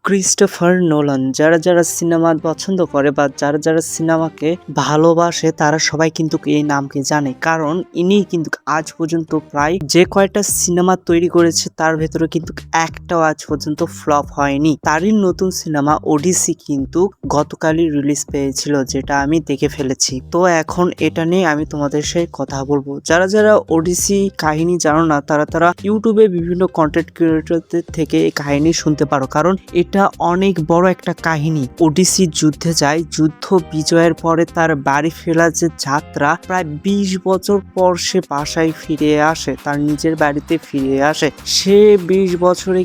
Christopher Nolan যারা cinema পছন্দ করে বা যারা সিনেমাকে ভালোবাসে তারা সবাই কিন্তু এই নামকে জানে, কারণ ইনি কিন্তু আজ পর্যন্ত প্রায় যে কয়টা সিনেমা তৈরি করেছে তার ভেতরে কিন্তু একটাও আজ পর্যন্ত ফ্লপ হয়নি। তারই নতুন সিনেমা ওডিসি কিন্তু গতকালই রিলিজ পেয়েছিল, যেটা আমি দেখে ফেলেছি। তো এখন এটা নিয়ে আমি তোমাদের সাথে কথা বলবো। যারা ওডিসি কাহিনী জানো না তারা ইউটিউবে বিভিন্ন কন্টেন্ট ক্রিয়েটরদের থেকে এই কাহিনী শুনতে পারো, কারণ এটা অনেক বড় একটা কাহিনী। ওডিসি যুদ্ধে যায়, যুদ্ধ বিজয়ের পরে তার বাড়ি ফেরার যে যাত্রা, প্রায় 20 বছর পর সে বাসায় ফিরে আসে, তার নিজের বাড়িতে ফিরে আসে। সে 20 বছরে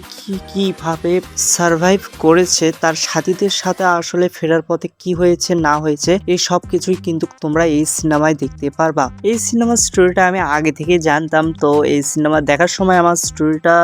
কিভাবে সার্ভাইভ করেছে, তার সাথীদের সাথে আসলে ফেরার পথে কি হয়েছে না হয়েছে, এই সব কিছুই কিন্তু তোমরা এই সিনেমায় দেখতে পারবা। এই সিনেমার স্টোরিটা আমি আগে থেকে জানতাম, তো এই সিনেমা দেখার সময় আমার স্টোরিটা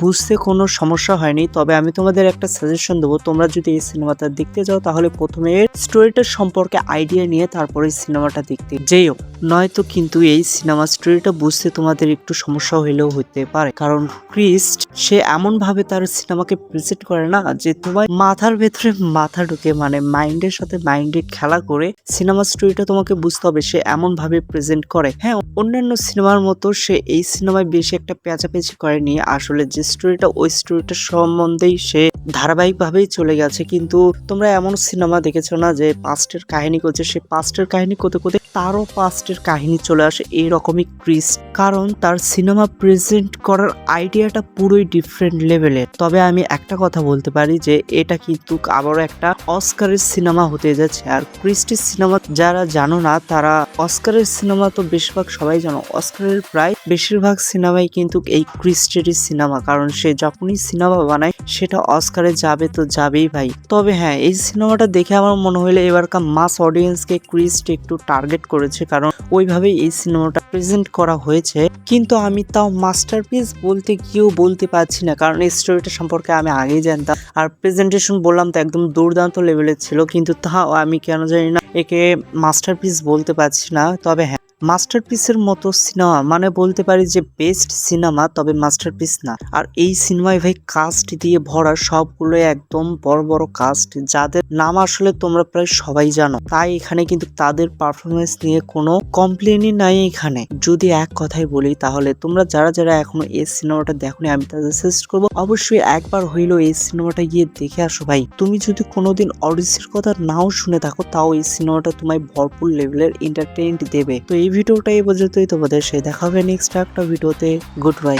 বুঝতে কোনো সমস্যা হয়নি। তবে আমি তোমাদের একটা সাজেশন দেবো, তোমরা যদি এই সিনেমাটা দেখতে যাও তাহলে প্রথমে স্টোরিটা সম্পর্কে আইডিয়া নিয়ে তারপরে সিনেমাটা দেখতে যেও, নয়তো কিন্তু এই সিনেমা স্টোরিটা বুঝতে তোমাদের একটু সমস্যা হইলেও হতে পারে। কারণ ক্রিস্ট সে এমন ভাবে তার সিনেমাকে প্রেজেন্ট করে না যে তোমার মাথার ভেতরে মাথা ঢুকে, মানে মাইন্ডের সাথে মাইন্ডে খেলা করে সিনেমা স্টোরিটা তোমাকে বুঝতে হবে। সে এমন ভাবে প্রেজেন্ট করে, হ্যাঁ অন্যান্য সিনেমার মতো সে এই সিনেমায় বেশি একটা পেঁচাপেচি করেনি। আসলে যে স্টোরিটা, ওই স্টোরিটা সম্বন্ধেই সে ধারাবাহিকভাবেই চলে গেছে। কিন্তু তোমরা এমন সিনেমা দেখেছো না যে পাস্টের কাহিনী করছে, সে পাস্টের কাহিনী করতে করতে তারও পাস্টের কাহিনী চলে আসে, এইরকমই ক্রিস্ট। কারণ তার সিনেমা প্রেজেন্ট করার আইডিয়াটা পুরোই ডিফারেন্ট লেভেলের। তবে আমি একটা কথা বলতে পারি যে এটা কিন্তু আবারও একটা অস্কারের সিনেমা হতে যাচ্ছে। আর ক্রিস্টের সিনেমা যারা জানো না তারা, অস্কারের সিনেমা তো বেশিরভাগ সবাই জানো, অস্কারের প্রায় বেশিরভাগ সিনেমাই কিন্তু এই ক্রিস্টেরই সিনেমা। কারণ সে যখনই সিনেমা বানায় সেটা অস্কারে যাবে তো যাবেই ভাই। তবে হ্যাঁ, এই সিনেমাটা দেখে আমার মনে হলো এবারকার মাস অডিয়েন্সকে ক্রিস্ট একটু টার্গেট করেছে, কারণ ওইভাবেই এই সিনেমাটা প্রেজেন্ট করা হয়েছে। কিন্তু আমি তাও মাস্টারপিস বলতে গিয়েও বলতে পারছি না, কারণ এই স্টোরিটা সম্পর্কে আমি আগেই জানতাম। আর প্রেজেন্টেশন বললাম তো একদম দুর্দান্ত লেভেলের ছিল, কিন্তু তাও আমি কেন জানি না একে মাস্টারপিস বলতে পারছি না। তবে হ্যাঁ, মাস্টারপিসের মতো সিনেমা মানে বলতে পারি যে বেস্ট সিনেমা, তবে মাস্টারপিস না। আর এই সিনেমায় ভাই কাস্ট দিয়ে ভরা, সবগুলো একদম বড় বড় কাস্ট, যাদের নাম আসলে তোমরা প্রায় সবাই জানো। তাই এখানে কিন্তু তাদের পারফরমেন্স নিয়ে কোনো কমপ্লেনই নাই এখানে। যদি এক কথাই বলি তাহলে তোমরা যারা এখনো এই সিনেমাটা দেখোনি, আমি তাদের সাজেস্ট করবো অবশ্যই একবার হইলেও এই সিনেমাটা গিয়ে দেখে আসো ভাই। তুমি যদি কোনোদিন অডিসির কথা নাও শুনে থাকো, তাও এই সিনেমাটা তোমায় ভরপুর লেভেলের এন্টারটেইনমেন্ট দেবে। তো এই ভিডিওটা এই পর্যন্তই, তোমাদের সাথে দেখা হবে নেক্সট একটা ভিডিওতে। Good bye.